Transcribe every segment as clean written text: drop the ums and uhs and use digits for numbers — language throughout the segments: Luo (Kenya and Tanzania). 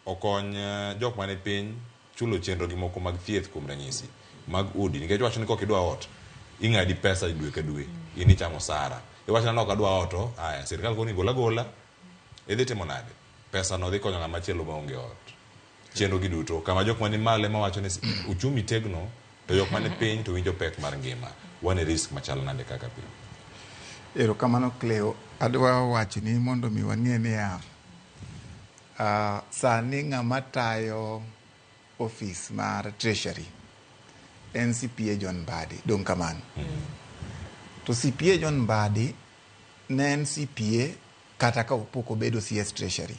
okony jok mane piny chulo chenro gi moko mag thieth kuom ranyisi mag udi nikech wacho ni kok idwa ot ing'adi pesa dwe ka dwe in ichamo sara iwacho ni ok adwa ot aya sirkal koni gola idhi timo nade pesa no dhi konyo ng'ama chielo maonge ot chenro gi duto kama jok mane male mawacho ni uchumi tegno to jok mane piny to winjo pek mar ngima wane risk machal nade kaka piny. Erokamano Cleo, adwa wacho ni mondo mi wang'e ni sani ng'ama tayo office mar treasury en CPA Mbadi dong kamano. To CPA Mbadi ne en CPA kata ka pok obedo CS treasury.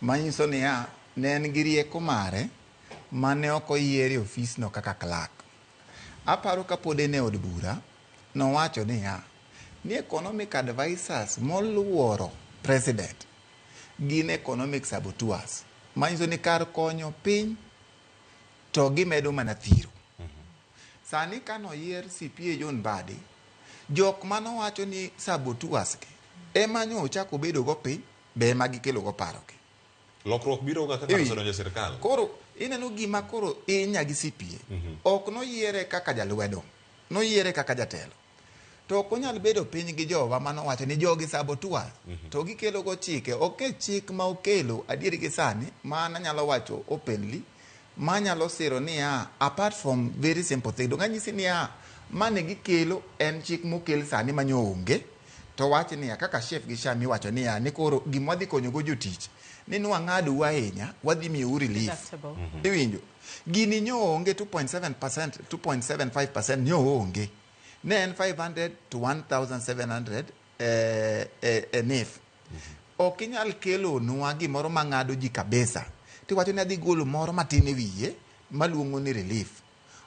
Manyiso ni ne en gi rieko mare mane ok oyiere office no kaka clerk. Aparo ka pod en e od bura nowacho ni economic advisors moluoro president gin economic saboteurs. Manyiso ni kar konyo piny to gimedo mana thiro. Sani kanoyier CPA Mbadi, jok manowacho ni saboteurs ke ema nyo ochako bedo go piny be ema gikelo go paro ke. Lokruok biro ga kaka osedonjo sirkal. Koro ineno gima koro inya gi CPA ok noyiere kaka jalwedo, noyiere kaka jatelo. To ok onyal bedo piny gi jowa manowacho ni jogi saboteurs to gikelo go chike. Ok chik ma okelo adieri gi sani mana nyalo wacho openly manyalo siro ni apart from very simple thing donga nyisi ni mane gikelo en chik mokel sani manyo onge to wach ni kaka chef gi shami wacho ni koro gima wadhi konyo go jotich ni nwang'adu ahinya wadhi miyo relief. Iwinjo gini nyo onge 2.7% 2.75% nyo onge ne en 500 to 1700 NF. Ok inyal kelo nwa gimoro mang'ado ji kabisa tiwacho ni adhi golo moro matin e wiye maluongo ni relief.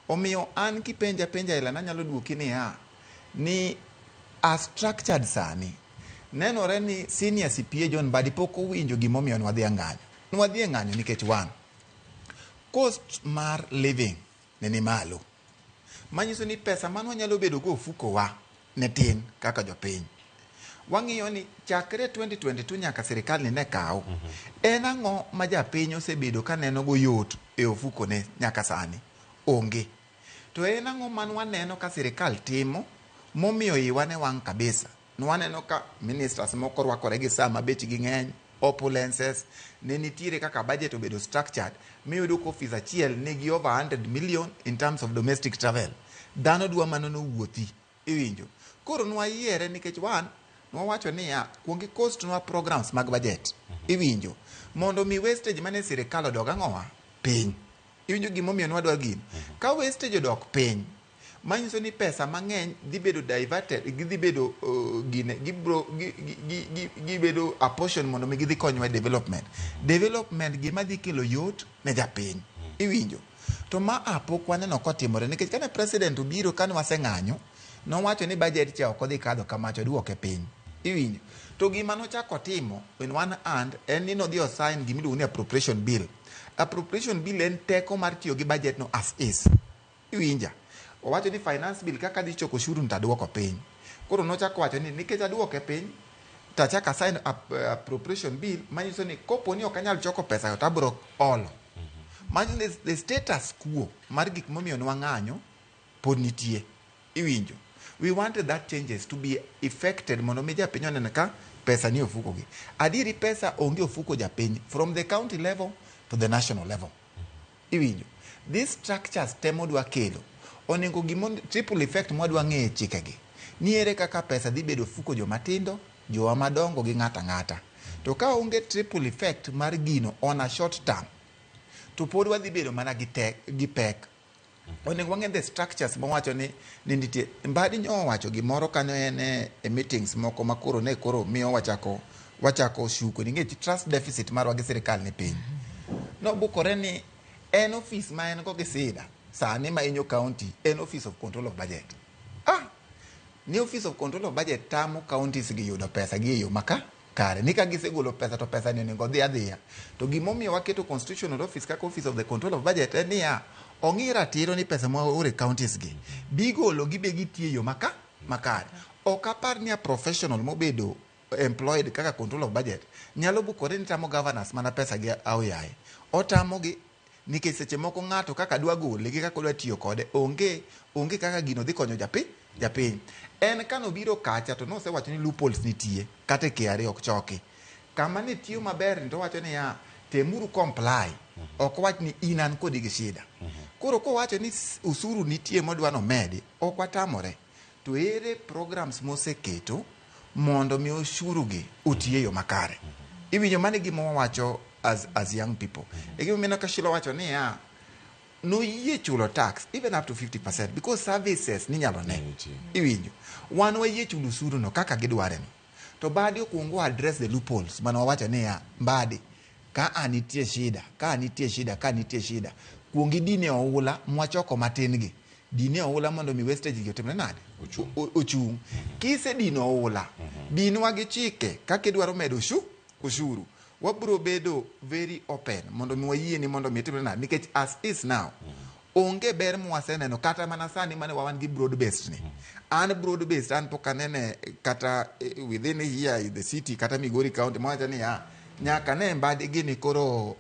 Omiyo an kipenja ila nanyalo duoki ni a structured sani nenore ni senior CPA Mbadi pok owinjo gimomiyo nwadhi ang'anyo. Nwadhi ang'anyo nikech cost mar living ni malo. Manyiso ni pesa mano wanyalo bedo go ofuko wa ne tin kaka jopiny. Wang'iyo ni chakre 2022 nyaka sirikal ni ne kawo en ang'o ma japiny osebedo ka neno go yot e ofuko ne nyaka sani onge. To en ang'o man waneno ka sirikal timo momiyo iwa ne wang' kabisa. Nwaneno ka ministers moko rwakore gi sama bechgi ng'eny, opulences ne nitiere kaka budget obedo structured miyudo ko office achiel nigi over 100 million in terms of domestic travel. Dhano dwa mano no wuothi. Iwinjo. Koro nwayiere nikech nwawacho ni kuongi cost nwa programs mag budget. Iwinjo. Mondo mi wastage mane sirikal odog ang'owa piny. Iwinjo gimomiyo nwadwa gino. Ka wastage odok piny manyiso ni pesa mang'eny dhi bedo diverted, dhi bedo gibedo a portion mondo mi gidhi konywa development. Development gima dhi kelo yot ne japiny. Iwinjo. To pok waneno kotimore nikech kane president obiro kane waseng'anyo nowacho ni budget cha ok odhi kadho kamacho duoke piny. Iwinjo. To gima nochako timo in one hand en ni nodhi osign gimiluongo ni appropriation bill. Appropriation bill en teko mar tiyo gi budget no as is. Iwinja. Owacho ni finance bill kaka dhi choko ushuru nitaduoko piny. Koro nochako wacho ni nikech aduoke piny tachaka sign appropriation bill manyiso ni kopo ni ok anyal choko pesa yo tabro olo. Manyiso ni the status quo mar gik momiyo nwang'anyo pod nitie. Iwinjo. We wanted that changes to be effected mondo mi japiny onene ka pesa ni ofuko gi. Adieri pesa onge ofuko japiny from the county level to the national level. Iwinjo. These structures temo dwa kelo onego gimon triple effect mwadwa ng'e chikegi. Niere kaka pesa dhi bedo fuko joma tindo, jowa madongo gi ng'ata. To ka onge triple effect mar gino on a short term, to pod wadhi bedo mana gi pek. Onego wang'e the structures mowacho ni nitie. Mbadi nyo wacho gimoro kanyo en e meetings moko makoro miyo wachako shuko nikech trust deficit marwa gi sirikal ni piny. No bukore ni en office ma en go gi sida. Sani ma inyo county en office of control of budget. Ni office of control of budget tamo counties gi yudo pesa gi yo maka kare. Nika gisegolo pesa to pesa ni onego dhi adhiya. To gimomiyo waketo constitutional office kaka office of the control of budget en niya ong'ira tiro ni pesa ma ore counties gi. Bigolo gibe gitie yo makare. Ok apar ni a professional mobedo employed kaka control of budget nyalo bukore ni tamo governors mana pesa gi aoyaye otamogi nikech seche moko ng'ato kaka dwa gole gi kaka dwa tiyo kode onge kaka gino dhi konyo japiny en kano biro kacha to nosewacho ni loopholes nitie kata KRA ok choki kama ne tiyo maber ni to wacho ni ya temuru comply ok wach ni inan kodi gi shida koro kowacho ni usuru nitie modwa no medi ok watamore to ere programs moseketo mondo mi ushuru gi utie yo makare iwinjo mane gima wawacho as young people gima mina kashilo wacho ni ya no yie chulo tax even up to 50% because services ni nyalo ne iwinjo wan wayie chulo usuru no kaka gidware no to badi okuongo address the loopholes mano wawacho ni ya Mbadi ka anitie shida kuongi dine oula mwachoko matin gi dine oula mondo mi wastage gi otimre nade ochung kise dino oula dinwa gi chike kaka idwaro medo ushuru wabro bedo very open mondo mi wayie ni mondo mi timre nade nikech as is now onge ber mwaseneno kata mana sani mane wawan gi broad based ni an broad based an pokanene kata within here in the city kata Migori County mwacha ni ya nyaka ne Mbadi gini koro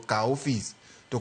ka office